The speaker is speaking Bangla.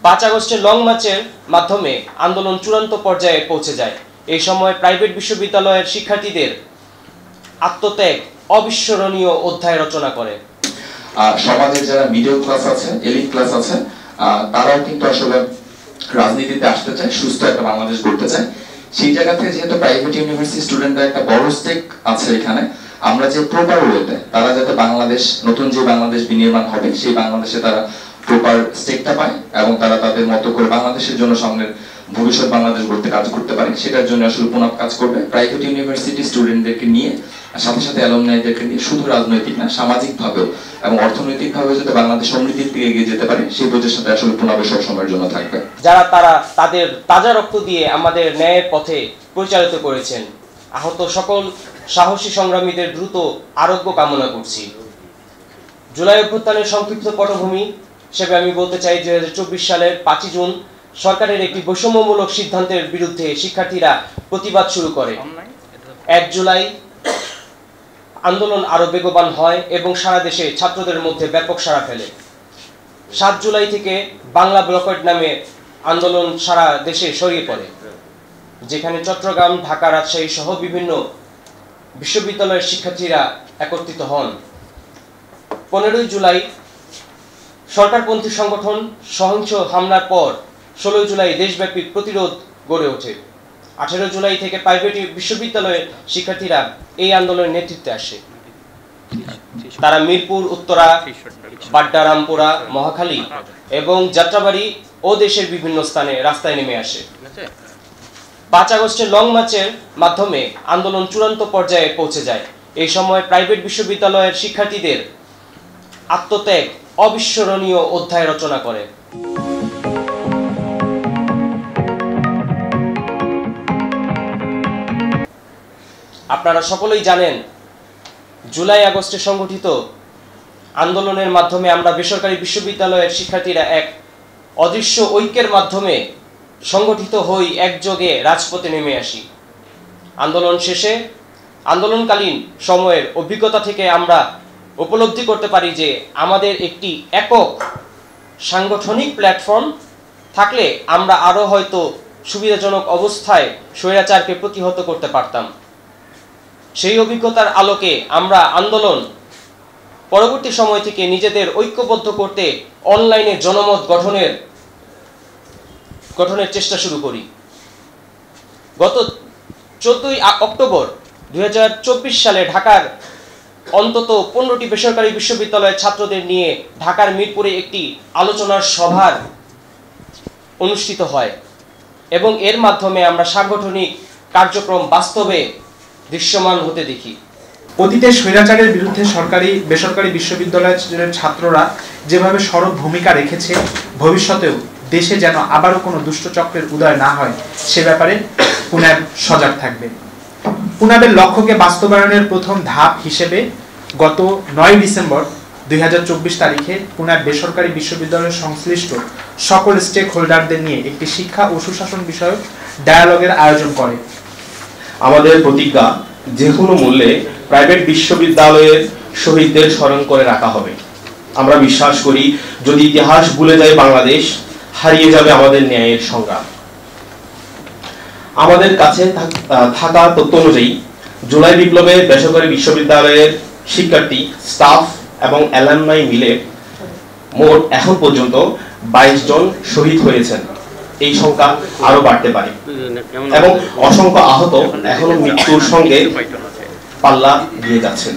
5 আগস্টের লং মার্চের মাধ্যমে আন্দোলন চূড়ান্ত পর্যায়ে পৌঁছে যায়। এই সময় প্রাইভেট বিশ্ববিদ্যালয়ের শিক্ষার্থীদের আত্মত্যাগ অবিস্মরণীয় অধ্যায় রচনা করে। সমাজের যারা মিডল ক্লাস আছে, এলিট ক্লাস আছে, তারাও কিন্তু আসলে রাজনীতিতে আসতে চায়, সুস্থ একটা বাংলাদেশ গড়তে চায়। সেই জায়গা থেকে যেহেতু প্রাইভেট ইউনিভার্সিটি স্টুডেন্টরা একটা বড় স্টেক আছে এখানে, আমরা যে প্রপার ওয়েতে তারা যাতে বাংলাদেশ, নতুন যে বাংলাদেশ বিনির্মাণ হবে সেই বাংলাদেশে তারা প্রপার স্টেকটা পায় এবং তারা তাদের মতো করে বাংলাদেশের জন্য সামনের ভবিষ্যৎ বাংলাদেশ গড়তে কাজ করতে পারে, সেটার জন্য আসলে পুনঃ কাজ করবে। প্রাইভেট ইউনিভার্সিটি স্টুডেন্টদেরকে নিয়ে, সাথে সাথে অ্যালুমনাইদেরকে নিয়ে, শুধু রাজনৈতিক না, সামাজিকভাবেও এবং অর্থনৈতিকভাবেও যাতে বাংলাদেশ সমৃদ্ধির দিকে এগিয়ে যেতে পারে সেই প্রচেষ্টাতে আসলে পুনঃ সব সময়ের জন্য থাকবে। তারা তাদের তাজা রক্ত দিয়ে আমাদের ন্যায়ের পথে পরিচালিত করেছেন। আহত সকল সাহসী সংগ্রামীদের দ্রুত আরোগ্য কামনা করছি। জুলাই অভ্যুত্থানের সংক্ষিপ্ত পটভূমি হিসেবে আমি বলতে চাই, 2024 সালের 5 জুন সরকারের একটি বৈষম্যমূলক সিদ্ধান্তের বিরুদ্ধে শিক্ষার্থীরা প্রতিবাদ শুরু করে। 1 জুলাই আন্দোলন আরো বেগবান হয় এবং সারা দেশে ছাত্রদের মধ্যে ব্যাপক সাড়া ফেলে। 7 জুলাই থেকে বাংলা ব্লকেট নামে আন্দোলন সারা দেশে ছড়িয়ে পড়ে, যেখানে চট্টগ্রাম, ঢাকা, রাজশাহী সহ বিভিন্ন বিশ্ববিদ্যালয়ের শিক্ষার্থীরা একত্রিত হন। 15 জুলাই সরকারপন্থী সংগঠন সহিংস হামলার পর 16 জুলাই দেশব্যাপী প্রতিরোধ গড়ে ওঠে। 18 জুলাই থেকে প্রাইভেট বিশ্ববিদ্যালয়ের শিক্ষার্থীরা এই আন্দোলনের নেতৃত্বে আসে। তারা মিরপুর, উত্তরা, বাড্ডা, রামপুরা, মহাখালী এবং যাত্রাবাড়ি ও দেশের বিভিন্ন স্থানে রাস্তায় নেমে আসে। 5 আগস্টের লং মার্চের মাধ্যমে আন্দোলন চূড়ান্ত পর্যায়ে পৌঁছে যায়। এই সময় প্রাইভেট বিশ্ববিদ্যালয়ের শিক্ষার্থীদের আত্মত্যাগ অবিস্মরণীয় অধ্যায় রচনা করে। আপনারা সকলেই জানেন, জুলাই আগস্টে সংগঠিত আন্দোলনের মাধ্যমে আমরা বেসরকারি বিশ্ববিদ্যালয়ের শিক্ষার্থীরা এক অদৃশ্য ঐক্যের মাধ্যমে সংগঠিত হই, একযোগে রাজপথে নেমে আসি। আন্দোলন শেষে আন্দোলনকালীন সময়ের অভিজ্ঞতা থেকে আমরা উপলব্ধি করতে পারি যে আমাদের একটি একক সাংগঠনিক প্ল্যাটফর্ম থাকলে আমরা আরও হয়তো সুবিধাজনক অবস্থায় স্বৈরাচারকে প্রতিহত করতে পারতাম। সেই অভিজ্ঞতার আলোকে আমরা আন্দোলন পরবর্তী সময় থেকে নিজেদের ঐক্যবদ্ধ করতে অনলাইনে জনমত গঠনের চেষ্টা শুরু করি। গত 14 অক্টোবর 2024 সালে ঢাকার অন্তত 15টি বেসরকারি বিশ্ববিদ্যালয়ের ছাত্রদের নিয়ে ঢাকার মিরপুরে একটি আলোচনার সভা অনুষ্ঠিত হয় এবং এর মাধ্যমে আমরা সাংগঠনিক কার্যক্রম বাস্তবে দৃশ্যমান হতে দেখি। অতীতে স্বৈরাচারের বিরুদ্ধে সরকারি বেসরকারি বিশ্ববিদ্যালয়ের ছাত্ররা যেভাবে সরব ভূমিকা রেখেছে, ভবিষ্যতেও দেশে যেন আবারও কোনো দুষ্টচক্রের উদয় না হয় সে ব্যাপারে পুনাব সজাগ থাকবে। পুনাবের লক্ষ্যকে বাস্তবায়নের প্রথম ধাপ হিসেবে গত 9 ডিসেম্বর 2024 তারিখে পুনাব বেসরকারি বিশ্ববিদ্যালয়ের সংশ্লিষ্ট সকল স্টেক হোল্ডারদের নিয়ে একটি শিক্ষা ও সুশাসন বিষয়ক ডায়ালগের আয়োজন করে। আমাদের প্রতিজ্ঞা, যে কোনো মূল্যে প্রাইভেট বিশ্ববিদ্যালয়ের শহীদদের স্মরণ করে রাখা হবে। আমরা বিশ্বাস করি, যদি ইতিহাস ভুলে যায় বাংলাদেশ, হারিয়ে যাবে আমাদের ন্যায়ের সংগ্রাম। আমাদের কাছে থাকা তথ্য অনুযায়ী জুলাই বিপ্লবে বেসরকারি বিশ্ববিদ্যালয়ের শিক্ষার্থী, স্টাফ এবং অ্যালামনাই মিলে মোট এখন পর্যন্ত 22 জন শহীদ হয়েছেন। এই সংখ্যা আরো বাড়তে পারে এবং অসংখ্য আহত এখনো মৃত্যুর সঙ্গে পাল্লা দিয়ে যাচ্ছেন।